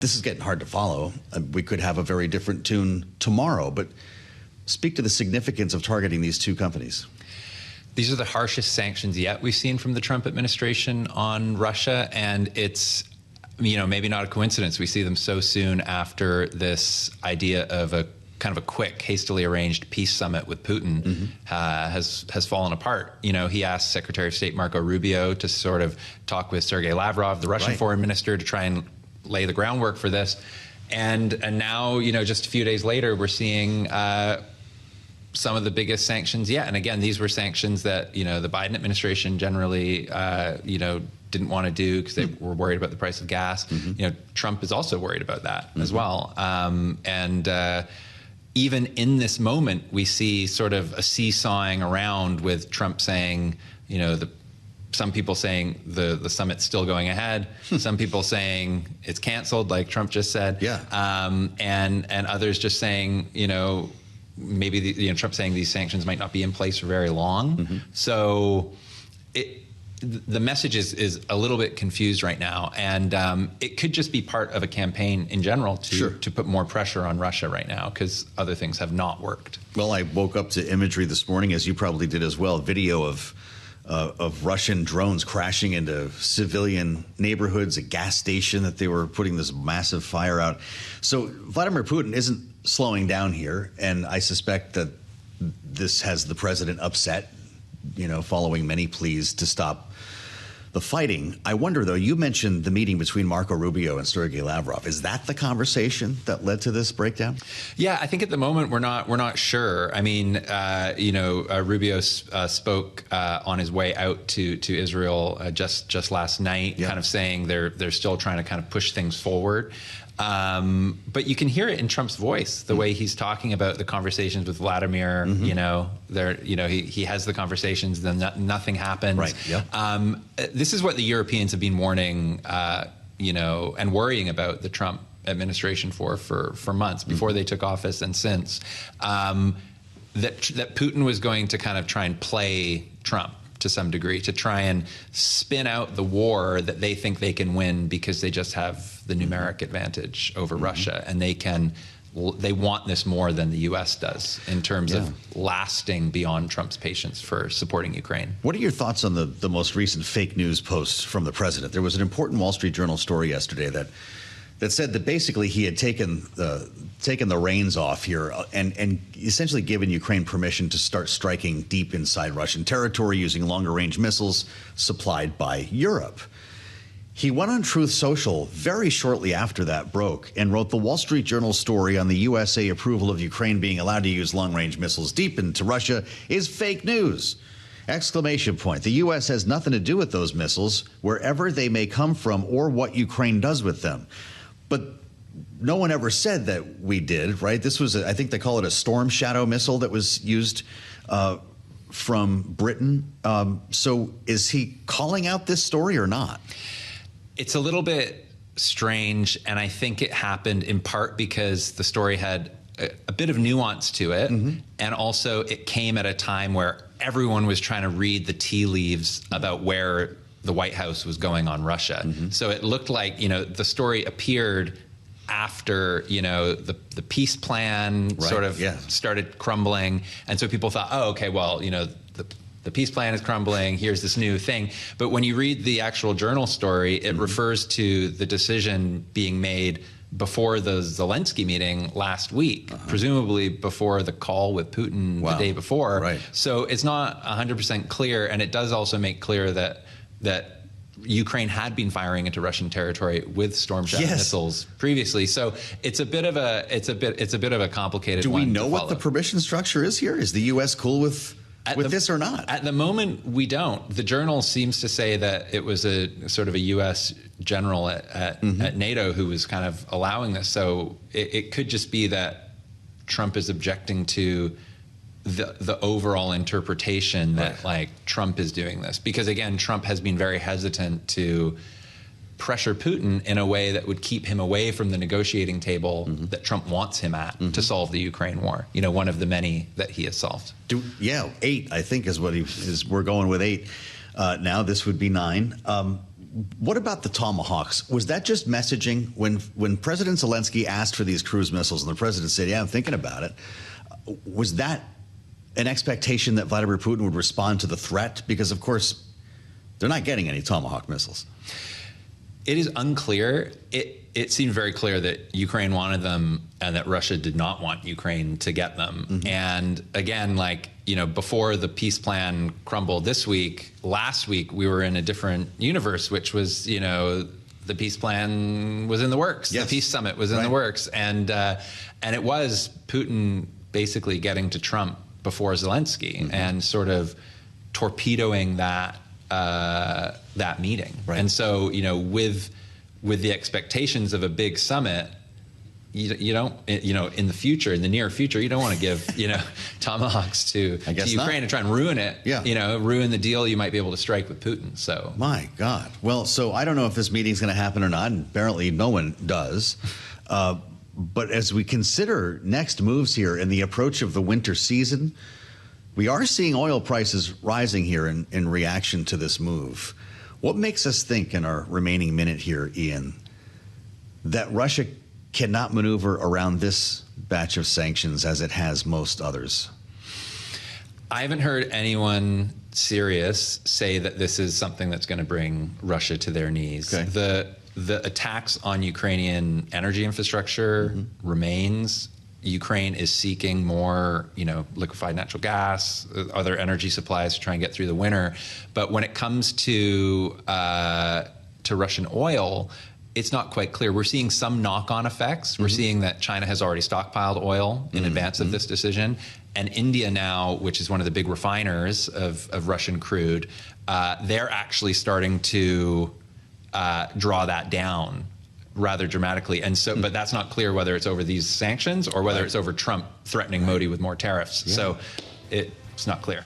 This is getting hard to follow. We could have a very different tune tomorrow, but speak to the significance of targeting these two companies. These are the harshest sanctions yet we've seen from the Trump administration on Russia, and it's, maybe not a coincidence we see them so soon after this idea of a kind of a quick, hastily arranged peace summit with Putin has fallen apart. He asked Secretary of State Marco Rubio to sort of talk with Sergei Lavrov, the Russian foreign minister, to try and lay the groundwork for this. And now, just a few days later, we're seeing some of the biggest sanctions yet. And again, these were sanctions that, the Biden administration generally, didn't want to do because they were worried about the price of gas. Trump is also worried about that as well. Even in this moment, we see sort of a seesawing around with Trump saying, some people saying the summit's still going ahead, some people saying it's canceled, like Trump just said, and others just saying, maybe Trump saying these sanctions might not be in place for very long. So the message is a little bit confused right now, and it could just be part of a campaign in general to put more pressure on Russia right now, because other things have not worked. Well, I woke up to imagery this morning, as you probably did as well, video of Russian drones crashing into civilian neighborhoods, a gas station that they were putting this massive fire out. So Vladimir Putin isn't slowing down here, and I suspect that this has the president upset, following many pleas to stop the fighting. I wonder, though, you mentioned the meeting between Marco Rubio and Sergei Lavrov. Is that the conversation that led to this breakdown? Yeah, I think at the moment we're not sure. I mean, Rubio spoke on his way out to Israel just last night, kind of saying they're still trying to kind of push things forward. But you can hear it in Trump's voice, the way he's talking about the conversations with Vladimir. He has the conversations, then nothing happens. Right. Yeah. This is what the Europeans have been warning, and worrying about the Trump administration for months before they took office and since, that Putin was going to kind of try and play Trump to some degree, to try and spin out the war that they think they can win because they just have the numeric advantage over Russia, and they want this more than the U.S. does in terms of lasting beyond Trump's patience for supporting Ukraine. What are your thoughts on the most recent fake news posts from the president? There was an important Wall Street Journal story yesterday that said that basically he had taken the reins off here and essentially given Ukraine permission to start striking deep inside Russian territory using longer-range missiles supplied by Europe. He went on Truth Social very shortly after that broke and wrote the Wall Street Journal story on the USA approval of Ukraine being allowed to use long-range missiles deep into Russia is fake news. Exclamation point. The U.S. has nothing to do with those missiles, wherever they may come from or what Ukraine does with them. But no one ever said that we did, right? This was, I think they call it a Storm Shadow missile that was used from Britain. So is he calling out this story or not? It's a little bit strange, and I think it happened in part because the story had a bit of nuance to it, and also it came at a time where everyone was trying to read the tea leaves about where the White House was going on Russia. So it looked like, the story appeared after, the peace plan started crumbling. And so people thought, oh, okay, well, the peace plan is crumbling. Here's this new thing. But when you read the actual journal story, it refers to the decision being made before the Zelensky meeting last week, presumably before the call with Putin the day before. Right. So it's not 100% clear. And it does also make clear that Ukraine had been firing into Russian territory with Storm Shadow missiles previously. So it's a bit of a complicated one. Do we know what the permission structure is here? Is the U.S. cool with this or not? At the moment, we don't. The journal seems to say that it was a sort of a U.S. general at NATO who was kind of allowing this. So it could just be that Trump is objecting to the overall interpretation that like Trump is doing this, because again, Trump has been very hesitant to pressure Putin in a way that would keep him away from the negotiating table that Trump wants him at to solve the Ukraine war. One of the many that he has solved. 8, I think, is what we're going with 8. Now this would be 9. What about the Tomahawks? Was that just messaging when President Zelensky asked for these cruise missiles and the president said, yeah, I'm thinking about it? Was that an expectation that Vladimir Putin would respond to the threat? Because, of course, they're not getting any Tomahawk missiles. It is unclear. It seemed very clear that Ukraine wanted them and that Russia did not want Ukraine to get them. Mm-hmm. And again, before the peace plan crumbled last week we were in a different universe, which was, the peace plan was in the works. Yes. The peace summit was in the works. And it was Putin basically getting to Trump before Zelensky and sort of torpedoing that meeting. Right. And so, with the expectations of a big summit, you don't, in the future, in the near future, you don't want to give, tomahawks to Ukraine and try and ruin it. Yeah. Ruin the deal you might be able to strike with Putin. So my God. Well, so I don't know if this meeting's going to happen or not, and apparently no one does. But as we consider next moves here in the approach of the winter season, we are seeing oil prices rising here in reaction to this move. What makes us think in our remaining minute here, Iain, that Russia cannot maneuver around this batch of sanctions as it has most others? I haven't heard anyone serious say that this is something that's going to bring Russia to their knees. Okay. The attacks on Ukrainian energy infrastructure remains. Ukraine is seeking more, liquefied natural gas, other energy supplies to try and get through the winter. But when it comes to Russian oil, it's not quite clear. We're seeing some knock-on effects. We're seeing that China has already stockpiled oil in advance of this decision. And India now, which is one of the big refiners of Russian crude, they're actually starting to draw that down rather dramatically. And so, but that's not clear whether it's over these sanctions or whether it's over Trump threatening Modi with more tariffs. Yeah. So it's not clear.